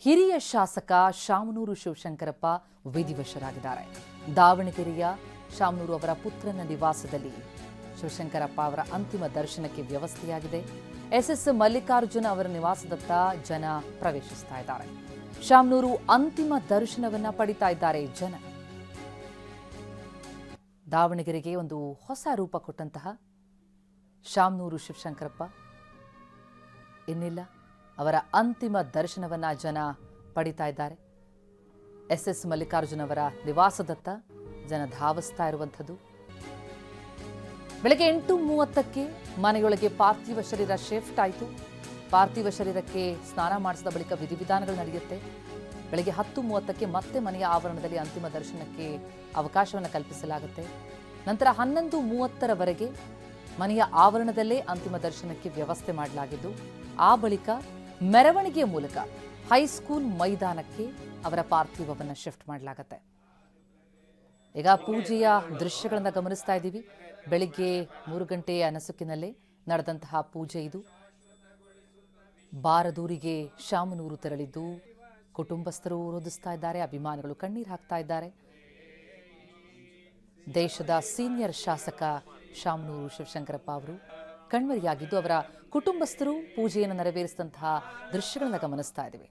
ಹಿರಿಯ ಶಾಸಕ ಶಾಮನೂರು ಶಿವಶಂಕರಪ್ಪ ವಿಧಿವಶರಾಗಿದ್ದಾರೆ. ದಾವಣಗೆರೆಯ ಶಾಮನೂರು ಅವರ ಪುತ್ರನ ನಿವಾಸದಲ್ಲಿ ಶಿವಶಂಕರಪ್ಪ ಅವರ ಅಂತಿಮ ದರ್ಶನಕ್ಕೆ ವ್ಯವಸ್ಥೆಯಾಗಿದೆ. ಎಸ್ಎಸ್ ಮಲ್ಲಿಕಾರ್ಜುನ ಅವರ ನಿವಾಸದತ್ತ ಜನ ಪ್ರವೇಶಿಸ್ತಾ ಇದ್ದಾರೆ. ಶಾಮನೂರು ಅಂತಿಮ ದರ್ಶನವನ್ನ ಪಡಿತಾ ಇದ್ದಾರೆ ಜನ. ದಾವಣಗೆರೆಗೆ ಒಂದು ಹೊಸ ರೂಪ ಕೊಟ್ಟಂತಹ ಶಾಮನೂರು ಶಿವಶಂಕರಪ್ಪ ಇನ್ನಿಲ್ಲ, ಅವರ ಅಂತಿಮ ದರ್ಶನವನ್ನ ಜನ ಪಡಿತಾ ಇದ್ದಾರೆ. ಎಸ್ಎಸ್ ಮಲ್ಲಿಕಾರ್ಜುನ ಅವರ ನಿವಾಸದತ್ತ ಜನ ಧಾವಿಸ್ತಾ ಇರುವಂಥದ್ದು. ಬೆಳಗ್ಗೆ 8:30ಕ್ಕೆ ಮನೆಯೊಳಗೆ ಪಾರ್ಥಿವ ಶರೀರ ಶಿಫ್ಟ್ ಆಯಿತು. ಪಾರ್ಥಿವ ಶರೀರಕ್ಕೆ ಸ್ನಾನ ಮಾಡಿಸಿದ ಬಳಿಕ ವಿಧಿವಿಧಾನಗಳು ನಡೆಯುತ್ತೆ. ಬೆಳಗ್ಗೆ 10:30ಕ್ಕೆ ಮತ್ತೆ ಮನೆಯ ಆವರಣದಲ್ಲಿ ಅಂತಿಮ ದರ್ಶನಕ್ಕೆ ಅವಕಾಶವನ್ನು ಕಲ್ಪಿಸಲಾಗುತ್ತೆ. ನಂತರ 11:30ರವರೆಗೆ ಮನೆಯ ಆವರಣದಲ್ಲೇ ಅಂತಿಮ ದರ್ಶನಕ್ಕೆ ವ್ಯವಸ್ಥೆ ಮಾಡಲಾಗಿದ್ದು, ಆ ಬಳಿಕ ಮೆರವಣಿಗೆಯ ಮೂಲಕ ಹೈಸ್ಕೂಲ್ ಮೈದಾನಕ್ಕೆ ಅವರ ಪಾರ್ಥಿವವನ್ನು ಶಿಫ್ಟ್ ಮಾಡಲಾಗುತ್ತೆ. ಈಗ ಪೂಜೆಯ ದೃಶ್ಯಗಳನ್ನು ಗಮನಿಸ್ತಾ ಇದ್ದೀವಿ. ಬೆಳಿಗ್ಗೆ 3 ಗಂಟೆಯ ನಸುಕಿನಲ್ಲೇ ನಡೆದಂತಹ ಪೂಜೆ ಇದು. ಬಾರದೂರಿಗೆ ಶಾಮನೂರು ತೆರಳಿದ್ದು ಕುಟುಂಬಸ್ಥರು ರೋಧಿಸ್ತಾ ಇದ್ದಾರೆ, ಅಭಿಮಾನಿಗಳು ಕಣ್ಣೀರು ಹಾಕ್ತಾ ಇದ್ದಾರೆ. ದೇಶದ ಸೀನಿಯರ್ ಶಾಸಕ ಶಾಮನೂರು ಶಿವಶಂಕರಪ್ಪ ಅವರು ಕಣ್ಮರೆಯಾಗಿದ್ದು, ಅವರ ಕುಟುಂಬಸ್ಥರು ಪೂಜೆಯನ್ನು ನೆರವೇರಿಸಿದಂತಹ ದೃಶ್ಯಗಳನ್ನು ಗಮನಿಸ್ತಾ ಇದ್ದೀವಿ.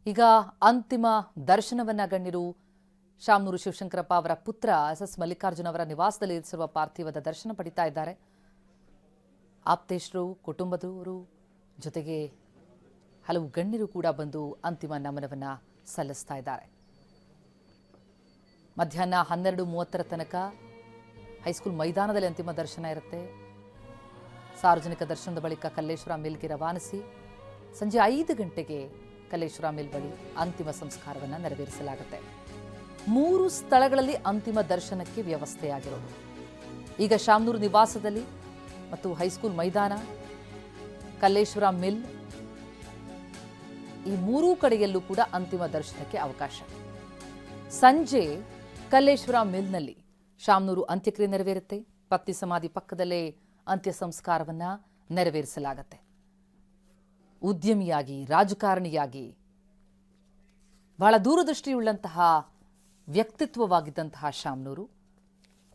ಈಗ ಅಂತಿಮ ದರ್ಶನವನ್ನ ಗಣ್ಯರು ಶಾಮನೂರು ಶಿವಶಂಕರಪ್ಪ ಅವರ ಪುತ್ರ ಎಸ್ಎಸ್ ಮಲ್ಲಿಕಾರ್ಜುನ ಅವರ ನಿವಾಸದಲ್ಲಿ ಇರಿಸಿರುವ ಪಾರ್ಥಿವದ ದರ್ಶನ ಪಡಿತಾ ಇದ್ದಾರೆ. ಆಪ್ತೇಶರು, ಕುಟುಂಬದವರು ಜೊತೆಗೆ ಹಲವು ಗಣ್ಯರು ಕೂಡ ಬಂದು ಅಂತಿಮ ನಮನವನ್ನ ಸಲ್ಲಿಸ್ತಾ ಇದ್ದಾರೆ. ಮಧ್ಯಾಹ್ನ 12:30ರ ತನಕ ಹೈಸ್ಕೂಲ್ ಮೈದಾನದಲ್ಲಿ ಅಂತಿಮ ದರ್ಶನ ಇರುತ್ತೆ. ಸಾರ್ವಜನಿಕ ದರ್ಶನದ ಬಳಿಕ ಕಲ್ಲೇಶ್ವರ ಮಿಲ್ಗೆ ರವಾನಿಸಿ ಸಂಜೆ 5 ಗಂಟೆಗೆ ಕಲ್ಲೇಶ್ವರ ಮಿಲ್ ಬಳಿ ಅಂತಿಮ ಸಂಸ್ಕಾರವನ್ನು ನೆರವೇರಿಸಲಾಗುತ್ತೆ. 3 ಸ್ಥಳಗಳಲ್ಲಿ ಅಂತಿಮ ದರ್ಶನಕ್ಕೆ ವ್ಯವಸ್ಥೆಯಾಗಿರೋದು. ಈಗ ಶಾಮನೂರು ನಿವಾಸದಲ್ಲಿ ಮತ್ತು ಹೈಸ್ಕೂಲ್ ಮೈದಾನ, ಕಲ್ಲೇಶ್ವರ ಮಿಲ್, ಈ 3 ಕಡೆಯಲ್ಲೂ ಕೂಡ ಅಂತಿಮ ದರ್ಶನಕ್ಕೆ ಅವಕಾಶ. ಸಂಜೆ ಕಲ್ಲೇಶ್ವರ ಮಿಲ್ನಲ್ಲಿ ಶಾಮನೂರು ಅಂತ್ಯಕ್ರಿಯೆ ನೆರವೇರುತ್ತೆ. ಪತ್ನಿ ಸಮಾಧಿ ಪಕ್ಕದಲ್ಲೇ ಅಂತ್ಯ ಸಂಸ್ಕಾರವನ್ನ ನೆರವೇರಿಸಲಾಗುತ್ತೆ. ಉದ್ಯಮಿಯಾಗಿ, ರಾಜಕಾರಣಿಯಾಗಿ ಬಹಳ ದೂರದೃಷ್ಟಿಯುಳ್ಳಂತಹ ವ್ಯಕ್ತಿತ್ವವಾಗಿದ್ದಂತಹ ಶಾಮನೂರು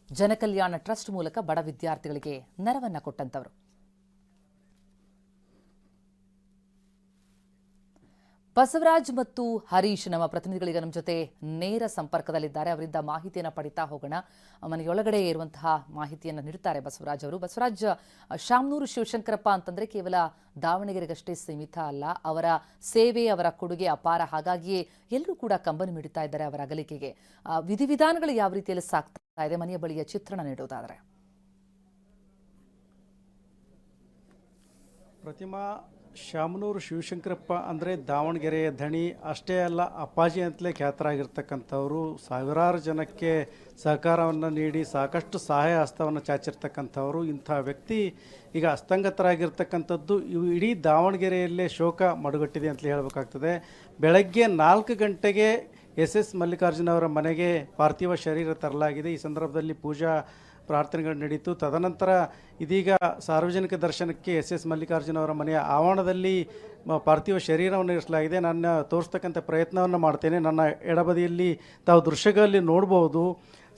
ಜನಕಲ್ಯಾಣ ಟ್ರಸ್ಟ್ ಮೂಲಕ ಬಡ ವಿದ್ಯಾರ್ಥಿಗಳಿಗೆ ನೆರವನ್ನ ಕೊಟ್ಟಂತವರು. ಬಸವರಾಜ್ ಮತ್ತು ಹರೀಶ್ ನಮ್ಮ ಪ್ರತಿನಿಧಿಗಳಿಗೆ ನಮ್ಮ ಜೊತೆ ನೇರ ಸಂಪರ್ಕದಲ್ಲಿದ್ದಾರೆ. ಅವರಿಂದ ಮಾಹಿತಿಯನ್ನು ಪಡಿತಾ ಹೋಗೋಣ. ಮನೆಯೊಳಗಡೆ ಇರುವಂತಹ ಮಾಹಿತಿಯನ್ನು ನೀಡುತ್ತಾರೆ ಬಸವರಾಜ್ ಅವರು. ಬಸವರಾಜ್, ಶಾಮನೂರು ಶಿವಶಂಕರಪ್ಪ ಅಂತಂದ್ರೆ ಕೇವಲ ದಾವಣಗೆರೆಗಷ್ಟೇ ಸೀಮಿತ ಅಲ್ಲ, ಅವರ ಸೇವೆ, ಅವರ ಕೊಡುಗೆ ಅಪಾರ. ಹಾಗಾಗಿಯೇ ಎಲ್ಲರೂ ಕೂಡ ಕಂಬನಿ ಮಿಡಿತಾ ಇದ್ದಾರೆ ಅವರ ಅಗಲಿಕೆಗೆ. ವಿಧಿವಿಧಾನಗಳು ಯಾವ ರೀತಿಯಲ್ಲಿ ಸಾಗ್ತಾ ಇದೆ, ಮನೆಯ ಬಳಿಯ ಚಿತ್ರಣ ನೀಡೋದಾದ್ರೆ? ಪ್ರತಿಮಾ, ಶಾಮನೂರು ಶಿವಶಂಕರಪ್ಪ ಅಂದರೆ ದಾವಣಗೆರೆಯ ಧಣಿ ಅಷ್ಟೇ ಅಲ್ಲ, ಅಪ್ಪಾಜಿ ಅಂತಲೇ ಖ್ಯಾತರಾಗಿರ್ತಕ್ಕಂಥವರು. ಸಾವಿರಾರು ಜನಕ್ಕೆ ಸಹಕಾರವನ್ನು ನೀಡಿ ಸಾಕಷ್ಟು ಸಹಾಯ ಹಸ್ತವನ್ನು ಚಾಚಿರ್ತಕ್ಕಂಥವರು. ಇಂಥ ವ್ಯಕ್ತಿ ಈಗ ಅಸ್ತಂಗತರಾಗಿರ್ತಕ್ಕಂಥದ್ದು ಇಡೀ ದಾವಣಗೆರೆಯಲ್ಲೇ ಶೋಕ ಮಡುಗಟ್ಟಿದೆ ಅಂತಲೇ ಹೇಳಬೇಕಾಗ್ತದೆ. ಬೆಳಗ್ಗೆ 4 ಗಂಟೆಗೆ ಎಸ್ಎಸ್ ಮಲ್ಲಿಕಾರ್ಜುನ ಅವರ ಮನೆಗೆ ಪಾರ್ಥಿವ ಶರೀರ ತರಲಾಗಿದೆ. ಈ ಸಂದರ್ಭದಲ್ಲಿ ಪೂಜಾ ಪ್ರಾರ್ಥನೆಗಳು ನಡೀತು. ತದನಂತರ ಇದೀಗ ಸಾರ್ವಜನಿಕ ದರ್ಶನಕ್ಕೆ ಎಸ್ಎಸ್ ಮಲ್ಲಿಕಾರ್ಜುನ ಅವರ ಮನೆಯ ಆವರಣದಲ್ಲಿ ಪಾರ್ಥಿವ ಶರೀರವನ್ನು ಇರಿಸಲಾಗಿದೆ. ನಾನು ತೋರಿಸ್ತಕ್ಕಂಥ ಪ್ರಯತ್ನವನ್ನು ಮಾಡ್ತೇನೆ. ನನ್ನ ಎಡಬದಿಯಲ್ಲಿ ತಾವು ದೃಶ್ಯಗಳಲ್ಲಿ ನೋಡ್ಬೋದು,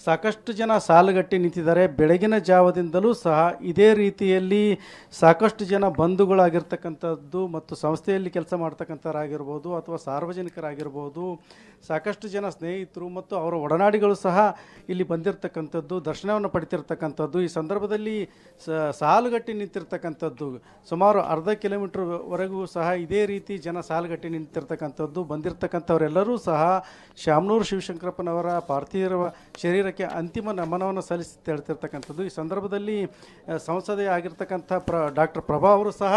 ಸಾಕಷ್ಟು ಜನ ಸಾಲುಗಟ್ಟಿ ನಿಂತಿದ್ದಾರೆ. ಬೆಳಗಿನ ಜಾವದಿಂದಲೂ ಸಹ ಇದೇ ರೀತಿಯಲ್ಲಿ ಸಾಕಷ್ಟು ಜನ ಬಂಧುಗಳಾಗಿರ್ತಕ್ಕಂಥದ್ದು ಮತ್ತು ಸಂಸ್ಥೆಯಲ್ಲಿ ಕೆಲಸ ಮಾಡ್ತಕ್ಕಂಥವರಾಗಿರ್ಬೋದು ಅಥವಾ ಸಾರ್ವಜನಿಕರಾಗಿರ್ಬೋದು, ಸಾಕಷ್ಟು ಜನ ಸ್ನೇಹಿತರು ಮತ್ತು ಅವರ ಒಡನಾಡಿಗಳು ಸಹ ಇಲ್ಲಿ ಬಂದಿರತಕ್ಕಂಥದ್ದು, ದರ್ಶನವನ್ನು ಪಡಿತಿರ್ತಕ್ಕಂಥದ್ದು. ಈ ಸಂದರ್ಭದಲ್ಲಿ ಸಾಲುಗಟ್ಟಿ ನಿಂತಿರ್ತಕ್ಕಂಥದ್ದು ಸುಮಾರು ಅರ್ಧ ಕಿಲೋಮೀಟರ್ವರೆಗೂ ಸಹ ಇದೇ ರೀತಿ ಜನ ಸಾಲುಗಟ್ಟಿ ನಿಂತಿರ್ತಕ್ಕಂಥದ್ದು. ಬಂದಿರತಕ್ಕಂಥವರೆಲ್ಲರೂ ಸಹ ಶಾಮನೂರು ಶಿವಶಂಕರಪ್ಪನವರ ಪಾರ್ಥಿವ ಶರೀರಕ್ಕೆ ಅಂತಿಮ ನಮನವನ್ನು ಸಲ್ಲಿಸಿ ಹೇಳ್ತಿರ್ತಕ್ಕಂಥದ್ದು. ಈ ಸಂದರ್ಭದಲ್ಲಿ ಸಂಸದೆ ಆಗಿರ್ತಕ್ಕಂಥ ಡಾಕ್ಟರ್ ಪ್ರಭಾ ಅವರು ಸಹ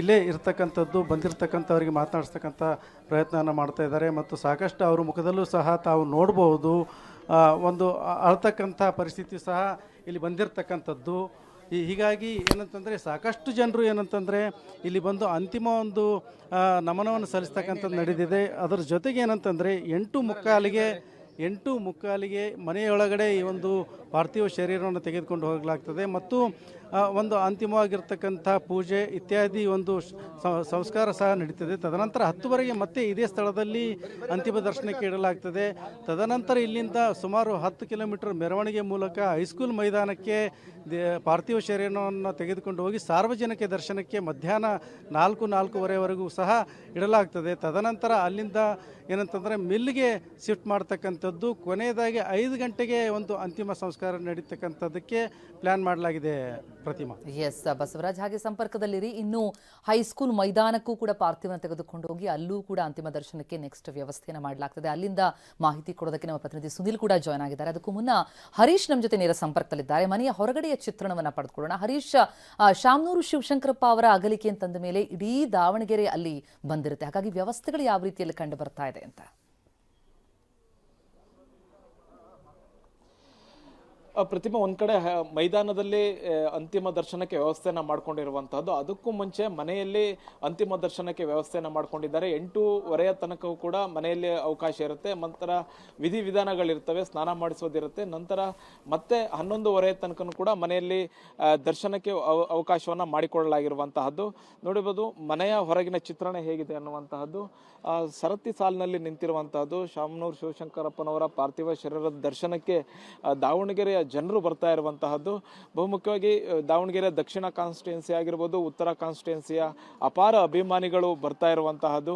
ಇಲ್ಲೇ ಇರ್ತಕ್ಕಂಥದ್ದು. ಬಂದಿರತಕ್ಕಂಥವರಿಗೆ ಮಾತನಾಡಿಸ್ತಕ್ಕಂಥ ಪ್ರಯತ್ನವನ್ನು ಮಾಡ್ತಾ ಇದ್ದಾರೆ ಮತ್ತು ಸಾಕಷ್ಟು ಅವ್ರ ಮುಖದಲ್ಲೂ ಸಹ ತಾವು ನೋಡ್ಬೋದು ಒಂದು ಅಳ್ತಕ್ಕಂಥ ಪರಿಸ್ಥಿತಿ ಸಹ ಇಲ್ಲಿ ಬಂದಿರತಕ್ಕಂಥದ್ದು. ಹೀಗಾಗಿ ಏನಂತಂದರೆ ಸಾಕಷ್ಟು ಜನರು ಏನಂತಂದರೆ ಇಲ್ಲಿ ಬಂದು ಅಂತಿಮ ಒಂದು ನಮನವನ್ನು ಸಲ್ಲಿಸ್ತಕ್ಕಂಥದ್ದು ನಡೆದಿದೆ. ಅದರ ಜೊತೆಗೆ ಏನಂತಂದರೆ 8:45ಗೆ ಮನೆಯೊಳಗಡೆ ಈ ಒಂದು ಪಾರ್ಥಿವ ಶರೀರವನ್ನು ತೆಗೆದುಕೊಂಡು ಹೋಗಲಾಗ್ತದೆ ಮತ್ತು ಒಂದು ಅಂತಿಮವಾಗಿರ್ತಕ್ಕಂಥ ಪೂಜೆ ಇತ್ಯಾದಿ ಒಂದು ಸಂಸ್ಕಾರ ಸಹ ನಡೀತದೆ. ತದನಂತರ 10ವರೆಗೆ ಮತ್ತೆ ಇದೇ ಸ್ಥಳದಲ್ಲಿ ಅಂತಿಮ ದರ್ಶನಕ್ಕೆ ಇಡಲಾಗ್ತದೆ. ತದನಂತರ ಇಲ್ಲಿಂದ ಸುಮಾರು 10 ಕಿಲೋಮೀಟರ್ ಮೆರವಣಿಗೆ ಮೂಲಕ ಹೈಸ್ಕೂಲ್ ಮೈದಾನಕ್ಕೆ ಪಾರ್ಥಿವ ಶರೀರವನ್ನು ತೆಗೆದುಕೊಂಡು ಹೋಗಿ ಸಾರ್ವಜನಿಕ ದರ್ಶನಕ್ಕೆ ಮಧ್ಯಾಹ್ನ 4-4:15ವರೆಗೂ ಸಹ ಇಡಲಾಗ್ತದೆ. ತದನಂತರ ಅಲ್ಲಿಂದ ಏನಂತಂದರೆ ಮಿಲ್ಗೆ ಶಿಫ್ಟ್ ಮಾಡ್ತಕ್ಕಂಥದ್ದು. ಕೊನೆಯದಾಗಿ 5 ಗಂಟೆಗೆ ಒಂದು ಅಂತಿಮ ಸಂಸ್ಕಾರ ನಡೀತಕ್ಕಂಥದ್ದಕ್ಕೆ ಪ್ಲ್ಯಾನ್ ಮಾಡಲಾಗಿದೆ. ಪ್ರತಿಮಾ. ಎಸ್ ಬಸವರಾಜ್, ಹಾಗೆ ಸಂಪರ್ಕದಲ್ಲಿರಿ. ಇನ್ನು ಹೈಸ್ಕೂಲ್ ಮೈದಾನಕ್ಕೂ ಕೂಡ ಪಾರ್ಥಿವನ ತೆಗೆದುಕೊಂಡು ಹೋಗಿ ಅಲ್ಲೂ ಕೂಡ ಅಂತಿಮ ದರ್ಶನಕ್ಕೆ ನೆಕ್ಸ್ಟ್ ವ್ಯವಸ್ಥೆಯನ್ನು ಮಾಡಲಾಗ್ತದೆ. ಅಲ್ಲಿಂದ ಮಾಹಿತಿ ಕೊಡೋದಕ್ಕೆ ನಮ್ಮ ಪ್ರತಿನಿಧಿ ಸುನಿಲ್ ಕೂಡ ಜಾಯ್ನ್ ಆಗಿದ್ದಾರೆ. ಅದಕ್ಕೂ ಮುನ್ನ ಹರೀಶ್ ನಮ್ಮ ಜೊತೆ ನೇರ ಸಂಪರ್ಕದಲ್ಲಿದ್ದಾರೆ. ಮನೆಯ ಹೊರಗಡೆಯ ಚಿತ್ರಣವನ್ನು ಪಡೆದುಕೊಳ್ಳೋಣ. ಹರೀಶ್, ಶಾಮನೂರು ಶಿವಶಂಕರಪ್ಪ ಅವರ ಅಗಲಿಕೆ ಅಂತಂದ ಮೇಲೆ ಇಡೀ ದಾವಣಗೆರೆ ಅಲ್ಲಿ ಬಂದಿರುತ್ತೆ. ಹಾಗಾಗಿ ವ್ಯವಸ್ಥೆಗಳು ಯಾವ ರೀತಿಯಲ್ಲಿ ಕಂಡು ಬರ್ತಾ ಇದೆ ಅಂತ? ಪ್ರತಿಮಾ, ಒಂದ್ ಕಡೆ ಮೈದಾನದಲ್ಲಿ ಅಂತಿಮ ದರ್ಶನಕ್ಕೆ ವ್ಯವಸ್ಥೆನ ಮಾಡ್ಕೊಂಡಿರುವಂತಹದ್ದು, ಅದಕ್ಕೂ ಮುಂಚೆ ಮನೆಯಲ್ಲಿ ಅಂತಿಮ ದರ್ಶನಕ್ಕೆ ವ್ಯವಸ್ಥೆನ ಮಾಡ್ಕೊಂಡಿದ್ದಾರೆ. 8:30 ತನಕವೂ ಕೂಡ ಮನೆಯಲ್ಲಿ ಅವಕಾಶ ಇರುತ್ತೆ. ನಂತರ ವಿಧಿವಿಧಾನಗಳಿರ್ತವೆ, ಸ್ನಾನ ಮಾಡಿಸೋದಿರುತ್ತೆ. ನಂತರ ಮತ್ತೆ 11:30 ತನಕ ಕೂಡ ಮನೆಯಲ್ಲಿ ದರ್ಶನಕ್ಕೆ ಅವಕಾಶವನ್ನ ಮಾಡಿಕೊಳ್ಳಲಾಗಿರುವಂತಹದ್ದು ನೋಡಬಹುದು. ಮನೆಯ ಹೊರಗಿನ ಚಿತ್ರಣ ಹೇಗಿದೆ ಅನ್ನುವಂತಹದ್ದು, ಸರತಿ ಸಾಲಿನಲ್ಲಿ ನಿಂತಿರುವಂತಹದ್ದು. ಶಾಮನೂರು ಶಿವಶಂಕರಪ್ಪನವರ ಪಾರ್ಥಿವ ಶರೀರದ ದರ್ಶನಕ್ಕೆ ದಾವಣಗೆರೆಯ ಜನರು ಬರ್ತಾ ಇರುವಂತಹದ್ದು. ಬಹುಮುಖ್ಯವಾಗಿ ದಾವಣಗೆರೆ ದಕ್ಷಿಣ ಕಾನ್ಸ್ಟಿಟ್ಯೂನ್ಸಿ ಆಗಿರ್ಬೋದು, ಉತ್ತರ ಕಾನ್ಸ್ಟಿಟ್ಯೂನ್ಸಿಯ ಅಪಾರ ಅಭಿಮಾನಿಗಳು ಬರ್ತಾ ಇರುವಂತಹದ್ದು.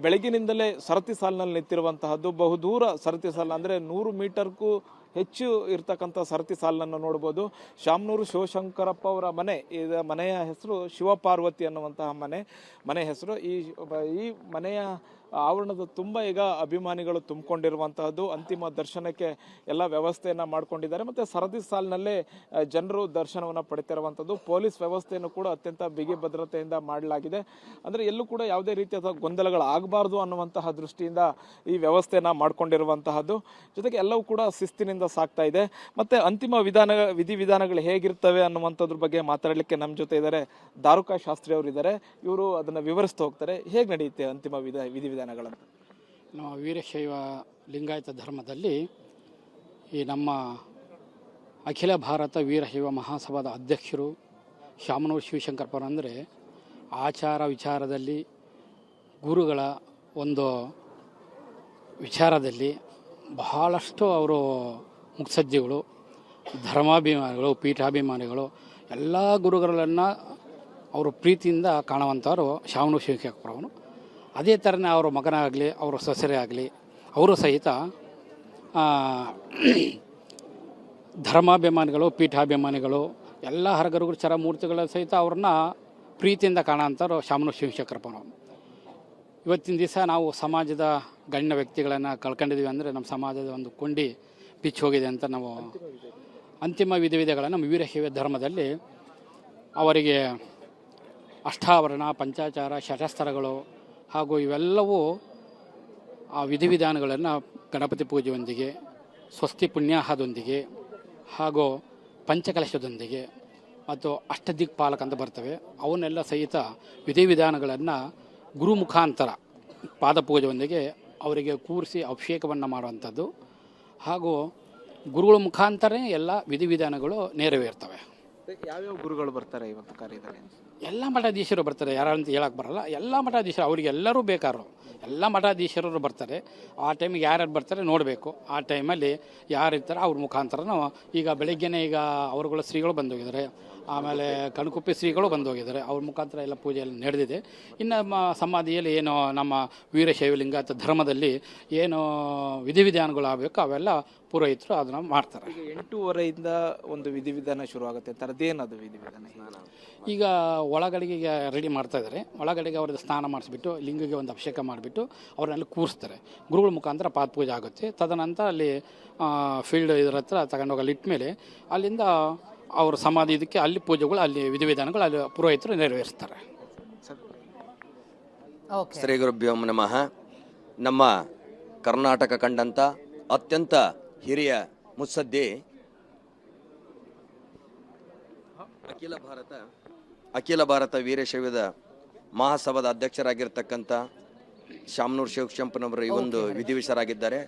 ಬೆಳಗಿನಿಂದಲೇ ಸರತಿ ಸಾಲಿನಲ್ಲಿ ನಿಂತಿರುವಂತಹದ್ದು. ಬಹುದೂರ ಸರತಿ ಸಾಲ ಅಂದರೆ 100 ಮೀಟರ್ಗೂ ಹೆಚ್ಚು ಇರ್ತಕ್ಕಂಥ ಸರತಿ ಸಾಲನ್ನು ನೋಡ್ಬೋದು. ಶಾಮನೂರು ಶಿವಶಂಕರಪ್ಪ ಅವರ ಮನೆಯ ಹೆಸರು ಶಿವಪಾರ್ವತಿ ಅನ್ನುವಂತಹ ಮನೆ ಹೆಸರು. ಈ ಮನೆಯ ಆವರಣದ ತುಂಬ ಈಗ ಅಭಿಮಾನಿಗಳು ತುಂಬಿಕೊಂಡಿರುವಂತಹದ್ದು. ಅಂತಿಮ ದರ್ಶನಕ್ಕೆ ಎಲ್ಲ ವ್ಯವಸ್ಥೆಯನ್ನ ಮಾಡ್ಕೊಂಡಿದ್ದಾರೆ. ಮತ್ತೆ ಸರದಿ ಸಾಲಿನಲ್ಲೇ ಜನರು ದರ್ಶನವನ್ನ ಪಡಿತಿರುವಂತದ್ದು. ಪೊಲೀಸ್ ವ್ಯವಸ್ಥೆಯನ್ನು ಕೂಡ ಅತ್ಯಂತ ಬಿಗಿ ಭದ್ರತೆಯಿಂದ ಮಾಡಲಾಗಿದೆ. ಅಂದ್ರೆ ಎಲ್ಲೂ ಕೂಡ ಯಾವುದೇ ರೀತಿಯಾದ ಗೊಂದಲಗಳಾಗಬಾರ್ದು ಅನ್ನುವಂತಹ ದೃಷ್ಟಿಯಿಂದ ಈ ವ್ಯವಸ್ಥೆಯನ್ನ ಮಾಡ್ಕೊಂಡಿರುವಂತಹದ್ದು. ಜೊತೆಗೆ ಎಲ್ಲವೂ ಕೂಡ ಶಿಸ್ತಿನಿಂದ ಸಾಗ್ತಾ ಇದೆ. ಮತ್ತೆ ಅಂತಿಮ ವಿಧಿವಿಧಾನಗಳು ಹೇಗಿರ್ತವೆ ಅನ್ನುವಂಥದ್ರ ಬಗ್ಗೆ ಮಾತಾಡಲಿಕ್ಕೆ ನಮ್ಮ ಜೊತೆ ಇದ್ದಾರೆ ದಾರುಕಾ ಶಾಸ್ತ್ರಿ ಅವರು ಇದ್ದಾರೆ. ಇವರು ಅದನ್ನ ವಿವರಿಸ್ತಾ ಹೋಗ್ತಾರೆ. ಹೇಗೆ ನಡೆಯುತ್ತೆ ಅಂತಿಮ ವಿಧಿವಿಧಾನಗಳಂತ? ನಮ್ಮ ವೀರಶೈವ ಲಿಂಗಾಯತ ಧರ್ಮದಲ್ಲಿ ಈ ನಮ್ಮ ಅಖಿಲ ಭಾರತ ವೀರಶೈವ ಮಹಾಸಭಾದ ಅಧ್ಯಕ್ಷರು ಶಾಮನೂರು ಶಿವಶಂಕರಪ್ಪರು ಅಂದರೆ ಆಚಾರ ವಿಚಾರದಲ್ಲಿ ಗುರುಗಳ ಒಂದು ವಿಚಾರದಲ್ಲಿ ಬಹಳಷ್ಟು ಅವರು ಮುತ್ಸದ್ದಿಗಳು, ಧರ್ಮಾಭಿಮಾನಿಗಳು, ಪೀಠಾಭಿಮಾನಿಗಳು, ಎಲ್ಲ ಗುರುಗಳನ್ನು ಅವರು ಪ್ರೀತಿಯಿಂದ ಕಾಣುವಂಥವರು ಶಾಮನೂರು ಶಿವಶಂಕರಪ್ಪರವರು. ಅದೇ ಥರನೇ ಅವರ ಮಗನಾಗಲಿ, ಅವರ ಸೊಸೆರೇ ಆಗಲಿ, ಅವರು ಸಹಿತ ಧರ್ಮಾಭಿಮಾನಿಗಳು, ಪೀಠಾಭಿಮಾನಿಗಳು, ಎಲ್ಲ ಹರಗರುಗಳು, ಚರಮೂರ್ತಿಗಳ ಸಹಿತ ಅವ್ರನ್ನ ಪ್ರೀತಿಯಿಂದ ಕಾಣೋಂಥವ್ರು ಶಾಮನೂರು ಶಿವಶಂಕರಪ್ಪನವರು. ಇವತ್ತಿನ ದಿವಸ ನಾವು ಸಮಾಜದ ಗಣ್ಯ ವ್ಯಕ್ತಿಗಳನ್ನು ಕಳ್ಕೊಂಡಿದ್ದೀವಿ ಅಂದರೆ ನಮ್ಮ ಸಮಾಜದ ಒಂದು ಕೊಂಡಿ ಬಿಚ್ಚಿ ಹೋಗಿದೆ ಅಂತ ನಾವು ಅಂತಿಮ ವಿಧಿಗಳನ್ನು ನಮ್ಮ ವೀರಶೈವ ಧರ್ಮದಲ್ಲಿ ಅವರಿಗೆ ಅಷ್ಟಾವರಣ, ಪಂಚಾಚಾರ, ಶತಸ್ಥರಗಳು ಹಾಗೂ ಇವೆಲ್ಲವೂ ಆ ವಿಧಿವಿಧಾನಗಳನ್ನು ಗಣಪತಿ ಪೂಜೆಯೊಂದಿಗೆ, ಸ್ವಸ್ತಿ ಪುಣ್ಯಾಹದೊಂದಿಗೆ ಹಾಗೂ ಪಂಚಕಲಶದೊಂದಿಗೆ ಮತ್ತು ಅಷ್ಟದಿಕ್ಪಾಲಕ ಅಂತ ಬರ್ತವೆ, ಅವನ್ನೆಲ್ಲ ಸಹಿತ ವಿಧಿವಿಧಾನಗಳನ್ನು ಗುರು ಮುಖಾಂತರ ಪಾದಪೂಜೆಯೊಂದಿಗೆ ಅವರಿಗೆ ಕೂರಿಸಿ ಅಭಿಷೇಕವನ್ನು ಮಾಡುವಂಥದ್ದು ಹಾಗೂ ಗುರುಗಳ ಮುಖಾಂತರ ಎಲ್ಲ ವಿಧಿವಿಧಾನಗಳು ನೆರವೇರ್ತವೆ. ಯಾವ್ಯಾವ ಗುರುಗಳು ಬರ್ತಾರೆ ಇವತ್ತು ಕಾರ್ಯದಲ್ಲಿ? ಎಲ್ಲ ಮಠಾಧೀಶರು ಬರ್ತಾರೆ, ಯಾರಂತ ಹೇಳಕ್ಕೆ ಬರಲ್ಲ. ಎಲ್ಲ ಮಠಾಧೀಶರು, ಅವ್ರಿಗೆ ಎಲ್ಲರೂ ಬೇಕಾರು, ಎಲ್ಲ ಮಠಾಧೀಶರು ಬರ್ತಾರೆ. ಆ ಟೈಮಿಗೆ ಯಾರ್ಯಾರು ಬರ್ತಾರೆ ನೋಡಬೇಕು. ಆ ಟೈಮಲ್ಲಿ ಯಾರಿರ್ತಾರೆ ಅವ್ರ ಮುಖಾಂತರ ಈಗ ಬೆಳಗ್ಗೆನೇ ಈಗ ಅವರುಗಳ ಶ್ರೀಗಳು ಬಂದೋಗಿದ್ದಾರೆ, ಆಮೇಲೆ ಕಣ್ಕುಪ್ಪಿ ಶ್ರೀಗಳು ಬಂದೋಗಿದ್ದಾರೆ, ಅವ್ರ ಮುಖಾಂತರ ಎಲ್ಲ ಪೂಜೆಯಲ್ಲಿ ನಡೆದಿದೆ. ಇನ್ನು ಸಮಾಧಿಯಲ್ಲಿ ಏನು ನಮ್ಮ ವೀರಶೈವ ಲಿಂಗಾಯತ ಧರ್ಮದಲ್ಲಿ ಏನು ವಿಧಿವಿಧಾನಗಳು ಆಗಬೇಕು ಅವೆಲ್ಲ ಪುರೋಹಿತರು ಅದನ್ನು ಮಾಡ್ತಾರೆ. ಈಗ 8:30 ಒಂದು ವಿಧಿವಿಧಾನ ಶುರು ಆಗುತ್ತೆ. ಥರದ್ದೇನದು ವಿಧಿವಿಧಾನ? ಈಗ ಒಳಗಡೆಗೆ ರೆಡಿ ಮಾಡ್ತಾ ಇದ್ದಾರೆ. ಒಳಗಡೆಗೆ ಅವ್ರದ್ದು ಸ್ನಾನ ಮಾಡಿಸ್ಬಿಟ್ಟು ಲಿಂಗಿಗೆ ಒಂದು ಅಭಿಷೇಕ ಮಾಡಿಬಿಟ್ಟು ಅವ್ರನ್ನೆಲ್ಲ ಕೂರಿಸ್ತಾರೆ. ಗುರುಗಳ ಮುಖಾಂತರ ಪಾದ ಪೂಜೆ ಆಗುತ್ತೆ. ತದನಂತರ ಅಲ್ಲಿ ಫೀಲ್ಡ್ ಇದರ ಹತ್ರ ತಗೊಂಡೋಗಿ ಅಲ್ಲಿ ಇಟ್ಟ ಮೇಲೆ ಅಲ್ಲಿಂದ ಅವ್ರ ಸಮಾಧಿ ಇದಕ್ಕೆ ಅಲ್ಲಿ ಪೂಜೆಗಳು, ಅಲ್ಲಿ ವಿಧಿವಿಧಾನಗಳು ಅಲ್ಲಿ ಪುರೋಹಿತರು ನೆರವೇರಿಸ್ತಾರೆ. ಶ್ರೀ ಗುರುಭ್ಯೋ ನಮಃ. ನಮ್ಮ ಕರ್ನಾಟಕ ಕಂಡಂಥ ಅತ್ಯಂತ ಹಿರಿಯ ಮುತ್ಸದ್ದಿ ಅಖಿಲ ಭಾರತ ವೀರಶೈವದ ಮಹಾಸಭಾದ ಅಧ್ಯಕ್ಷರಾಗಿರ್ತಕ್ಕಂಥ ಶಾಮನೂರು ಶಿವಶಂಕರಪ್ಪನವರು ಈ ಒಂದು ವಿಧಿವಿಷರಾಗಿದ್ದಾರೆ.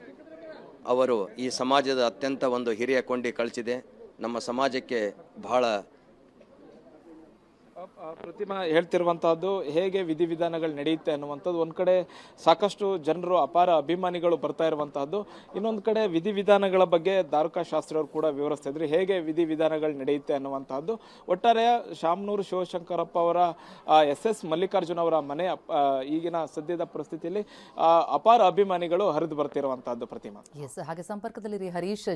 ಅವರು ಈ ಸಮಾಜದ ಅತ್ಯಂತ ಒಂದು ಹಿರಿಯ ಕೊಂಡಿ ಕಳಿಸಿದೆ. ನಮ್ಮ ಸಮಾಜಕ್ಕೆ ಬಹಳ ಪ್ರತಿಮಾ ಹೇಳ್ತಿರುವಂತಹದ್ದು ಹೇಗೆ ವಿಧಿವಿಧಾನಗಳು ನಡೆಯುತ್ತೆ ಅನ್ನುವಂಥದ್ದು. ಒಂದ್ ಕಡೆ ಸಾಕಷ್ಟು ಜನರು ಅಪಾರ ಅಭಿಮಾನಿಗಳು ಬರ್ತಾ ಇರುವಂತಹದ್ದು, ಇನ್ನೊಂದು ಕಡೆ ವಿಧಿವಿಧಾನಗಳ ಬಗ್ಗೆ ದಾರುಕಾ ಶಾಸ್ತ್ರಿ ಅವರು ಕೂಡ ವಿವರಿಸ್ತಾ ಇದ್ರು ಹೇಗೆ ವಿಧಿವಿಧಾನಗಳು ನಡೆಯುತ್ತೆ ಅನ್ನುವಂತಹದ್ದು. ಒಟ್ಟಾರೆ ಶಾಮನೂರು ಶಿವಶಂಕರಪ್ಪ ಅವರ SS ಮಲ್ಲಿಕಾರ್ಜುನ ಅವರ ಮನೆ ಈಗಿನ ಸದ್ಯದ ಪರಿಸ್ಥಿತಿಯಲ್ಲಿ ಅಪಾರ ಅಭಿಮಾನಿಗಳು ಹರಿದು ಬರ್ತಿರುವಂತಹದ್ದು. ಪ್ರತಿಮಾ ಎಸ್, ಹಾಗೆ ಸಂಪರ್ಕದಲ್ಲಿರಿ ಹರೀಶ್.